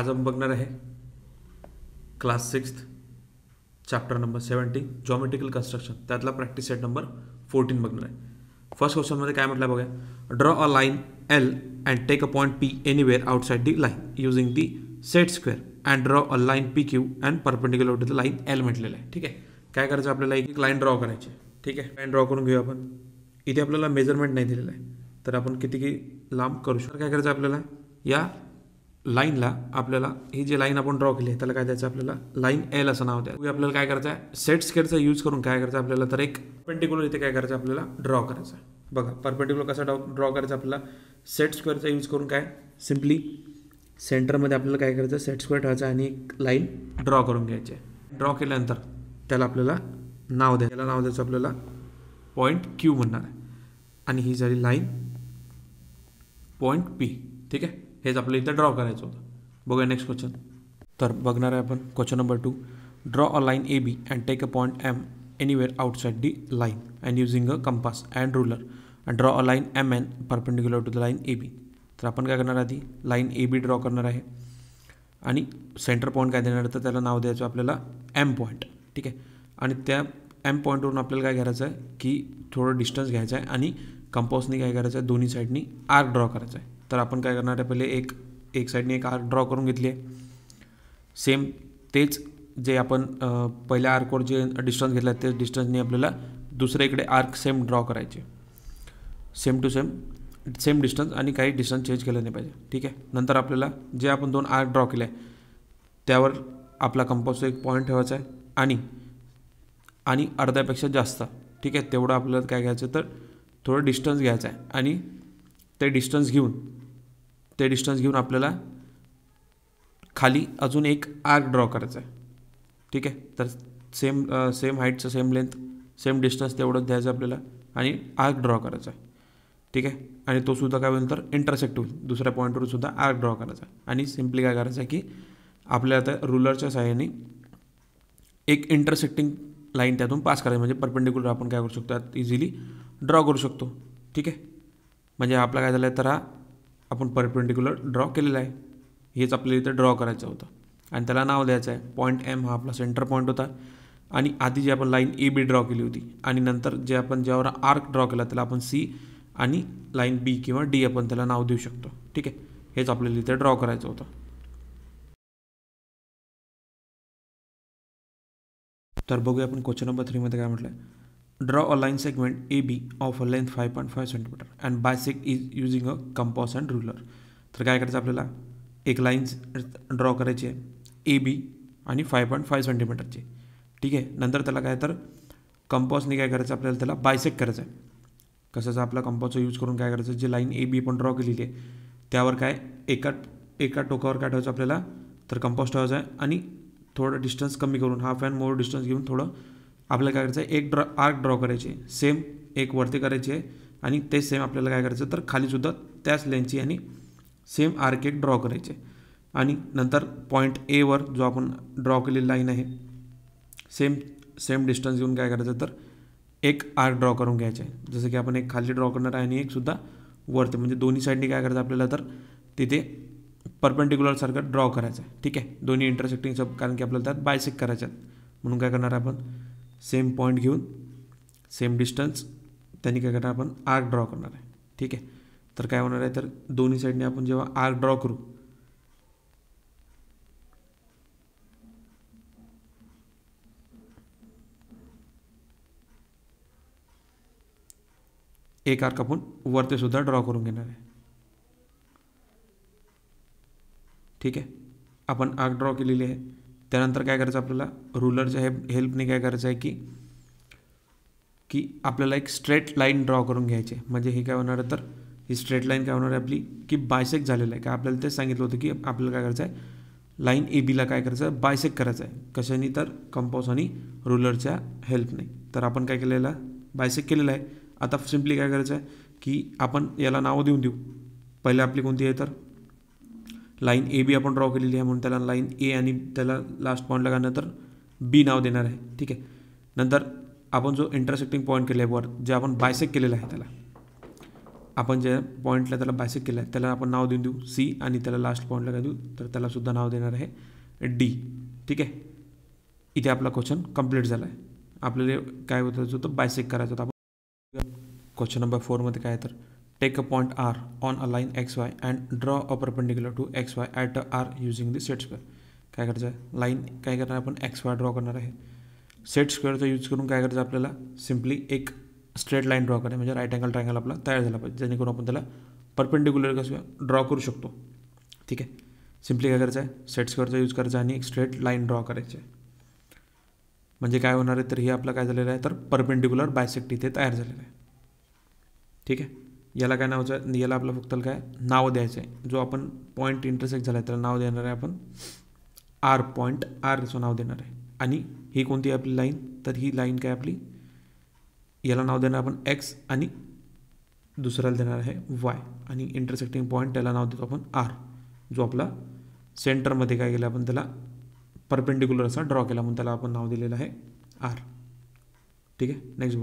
आज आपण बघणार आहे class 6 chapter number 17 geometrical construction त्यातला प्रॅक्टिस सेट नंबर 14 बघणार आहे. फर्स्ट क्वेश्चनमध्ये काय म्हटलं बघा, draw a line l and take a point p anywhere outside the line using the set square and draw a line p q and perpendicular to the line l म्हटलेलं आहे. ठीक आहे, काय करायचं आपल्याला, एक लाईन ड्रॉ करायची. ठीक आहे, लाईन ड्रॉ करून घेऊ आपण. इथे आपल्याला मेजरमेंट नाही दिलेलं आहे, तर आपण किती लांब करू शकतो. काय करायचं आपल्याला, या लाईनला आपल्याला ही जी लाईन आपण ड्रॉ केली आहे त्याला काय द्यायचं, आपल्याला लाईन एल असं नाव द्यायचं. आपल्याला काय करायचं आहे, सेट स्क्वेअरचा यूज करून काय करायचं आपल्याला, तर एक परपेंडिक्युलर इथे काय करायचं आपल्याला ड्रॉ करायचं आहे. बघा परपेंडिक्युलर कसा ड्रॉ करायचा आपल्याला, सेट स्क्वेअरचा यूज करून काय सिम्पली सेंटरमध्ये आपल्याला काय करायचं, सेट स्क्वेअर ठेवायचा आणि एक लाईन ड्रॉ करून घ्यायची आहे. ड्रॉ केल्यानंतर त्याला आपल्याला नाव द्यायचं, त्याला नाव द्यायचं आपल्याला पॉईंट क्यू म्हणणार आहे आणि ही झाली लाईन पॉईंट पी. ठीक आहे, हेच आपल्याला इथं ड्रॉ करायचं होतं. बघूया नेक्स्ट क्वेश्चन. तर बघणार आहे आपण question number 2. Draw a line A B and take a point M anywhere outside the line and using a compass and ruler and draw a line M N perpendicular to the line A B. तर आपण काय करणार आधी line A B draw करणार आहे आणि centre point काय देणार, तर त्याला नाव द्यायचं आपल्याला एम पॉईंट. ठीक आहे, आणि त्या एम पॉईंटवरून आपल्याला काय करायचं आहे की थोडं डिस्टन्स घ्यायचं आहे आणि कंपासने काय करायचं आहे, दोन्ही साईडनी आर्क ड्रॉ करायचं आहे. तर आपण काय करणार आहे, पहिले एक साईडने एक आर्क ड्रॉ करून घेतली आहे. सेम तेच जे आपण पहिल्या आर्कवर जे डिस्टन्स घेतला तेच डिस्टन्सने आपल्याला दुसऱ्या इकडे आर्क सेम ड्रॉ करायचे, सेम टू सेम डिस्टन्स आणि काही डिस्टन्स चेंज केलं नाही पाहिजे. ठीक आहे, नंतर आपल्याला जे आपण 2 आर्क ड्रॉ केले आहे त्यावर आपला कंपासचा एक पॉईंट ठेवायचा आहे आणि अर्ध्यापेक्षा जास्त. ठीक आहे, तेवढं आपल्याला काय घ्यायचं, तर थोडं डिस्टन्स घ्यायचं आहे आणि ते डिस्टन्स घेऊन आपल्याला खाली अजून एक आर्क ड्रॉ करायचा आहे. ठीक आहे, तर सेम हाईटचं, सेम लेंथ, सेम डिस्टन्स तेवढंच द्यायचं आपल्याला आणि आर्क ड्रॉ करायचा आहे. ठीक आहे, आणि तो सुद्धा काय होईल, तर इंटरसेक्ट होईल, दुसऱ्या पॉईंटवर सुद्धा आर्क ड्रॉ करायचा आहे. आणि सिम्पली काय करायचं आहे की आपल्याला आता रुलरच्या सहाय्याने एक इंटरसेक्टिंग लाईन त्यातून पास करायची, म्हणजे परपेंडिक्युलर आपण काय करू शकतो, त्यात इझिली ड्रॉ करू शकतो. ठीक आहे, म्हणजे आपला काय झालं आहे, तर हा आपण परपेंडिक्युलर ड्रॉ केलेला आहे. हेच आपल्याला इथं ड्रॉ करायचं होतं आणि त्याला नाव द्यायचं आहे पॉईंट एम. हा आपला सेंटर पॉईंट होता आणि आधी जी आपण लाईन ए बी ड्रॉ केली होती आणि नंतर जे आपण ज्यावर आर्क ड्रॉ केला त्याला आपण सी आणि लाईन बी किंवा डी आपण त्याला नाव देऊ शकतो. ठीक आहे, हेच आपल्याला इथे ड्रॉ करायचं होतं. तर बघूया आपण क्वेश्चन नंबर 3 मध्ये काय म्हटलं आहे. Draw a line segment A B of a length 5.5 centimetre and bisect is using a compass and ruler. तर काय करायचं आपल्याला, एक लाईन ड्रॉ करायची आहे ए बी आणि 5.5 सेंटीमीटरची. ठीक आहे, नंतर त्याला काय, तर कंपासने काय करायचं आपल्याला, त्याला बायसेक्ट करायचं आहे. कशाचा, आपला कंपासचा यूज करून काय करायचं, जे लाईन ए बी आपण ड्रॉ केलेली आहे त्यावर काय एका टोकावर काय ठेवायचं आपल्याला, तर कंपास ठेवायचा आहे आणि थोडं डिस्टन्स कमी करून हाफ अँड मोर डिस्टन्स घेऊन थोडं आपल्याला काय करायचं आहे, एक आर्क ड्रॉ करायची, सेम एक वरती करायची आहे आणि तेच सेम आपल्याला काय करायचं, तर खालीसुद्धा त्याच लेंथची आणि सेम आर्क एक ड्रॉ करायचे आणि नंतर पॉईंट एवर जो आपण ड्रॉ केलेली लाईन आहे सेम डिस्टन्स घेऊन काय करायचं, तर एक आर्क ड्रॉ करून घ्यायचे आहे. जसं की आपण एक खाली ड्रॉ करणार आहे आणि एक सुद्धा वरती, म्हणजे दोन्ही साईडनी काय करायचं आपल्याला, तर तिथे परपेंडिक्युलर सारखं ड्रॉ करायचं आहे. ठीक आहे, दोन्ही इंटरसेक्टिंग सब, कारण की आपल्याला त्यात बायसेक्ट करायचं आहे. म्हणून काय करणार आहे, आपण सेम पॉईंट घेऊन सेम डिस्टन्स त्यांनी काय करणार, आपण आर्क ड्रॉ करणार आहे. ठीक आहे, तर काय होणार आहे, तर दोन्ही साईडने आपण जेव्हा आर्क ड्रॉ करू एक आर्क आपण वरती सुद्धा ड्रॉ करून घेणार आहे. ठीक आहे, आपण आर्क ड्रॉ केलेली आहे. त्यानंतर काय करायचं आपल्याला, रुलरच्या हेल्पने काय करायचं आहे की आपल्याला एक स्ट्रेट लाईन ड्रॉ करून घ्यायची आहे. म्हणजे हे काय होणार आहे, तर ही स्ट्रेट लाईन काय होणार आहे आपली, की बायसेक्ट झालेलं आहे. काय आपल्याला तेच सांगितलं होतं की आपल्याला काय करायचं आहे, लाईन ए बीला काय करायचं आहे, बायसेक्ट करायचं आहे. कशाने, तर कंपास आणि रुलरच्या हेल्पने. तर आपण काय केलेलं आहे, बायसेक्ट केलेलं आहे. आता सिम्पली काय करायचं आहे की आपण याला नाव देऊ. पहिले आपली कोणती आहे, तर लाईन ए बी आपण ड्रॉ केलेली आहे म्हणून त्याला लाईन ए आणि त्याला लास्ट पॉईंटला काय तर बी नाव देणार आहे. ठीक आहे, नंतर आपण जो इंटरसेक्टिंग पॉईंट केला आहे वर, जे आपण बायसेक्ट केलेला आहे त्याला आपण ज्या पॉईंटला त्याला बायसेक्ट केलं आहे त्याला आपण नाव देऊ सी, आणि त्याला लास्ट पॉईंटला काय देऊ तर त्यालासुद्धा नाव देणार आहे डी. ठीक आहे, इथे आपला क्वेश्चन कंप्लीट झाला आहे. आपल्याला काय होतं बायसेक्ट करायचं होतं. आपण क्वेश्चन नंबर 4मध्ये काय आहे तर take a point R on a line X Y and draw a perpendicular to X Y at R using the set square. काय करायचं आहे, लाईन काय करणार आपण एक्स वाय ड्रॉ करणार आहे. सेट स्क्वेअरचा यूज करून काय करायचं आपल्याला सिम्पली एक स्ट्रेट लाईन ड्रॉ करायची, म्हणजे राईट अँगल ट्रायंगल आपला तयार झाला पाहिजे, जेणेकरून आपण त्याला परपेंडिक्युलर कसं ड्रॉ करू शकतो. ठीक आहे, सिम्पली काय करायचं आहे सेट स्क्वेअरचा यूज करायचा आणि एक स्ट्रेट लाईन ड्रॉ करायची आहे. म्हणजे काय होणार आहे तर हे आपलं काय झालेलं आहे तर परपेंडिक्युलर बायसेक्ट इथे तयार झालेलं आहे. ठीक आहे, याला काय नाव याला आपलं फक्त काय नाव द्यायचं आहे. जो आपण पॉईंट इंटरसेक्ट झाला आहे त्याला नाव देणार आहे आपण आर, पॉईंट आरचं नाव देणार आहे. आणि ही कोणती आपली लाईन तर ही लाईन काय आपली, याला नाव देणार आपण एक्स आणि दुसऱ्याला देणार आहे वाय, आणि इंटरसेक्टिंग पॉईंट त्याला नाव देतो आपण आर, जो आपला सेंटरमध्ये काय केलं आपण त्याला परपेंडिक्युलर असा ड्रॉ केला म्हणून त्याला आपण नाव दिलेलं आहे आर. ठीक आहे, नेक्स्ट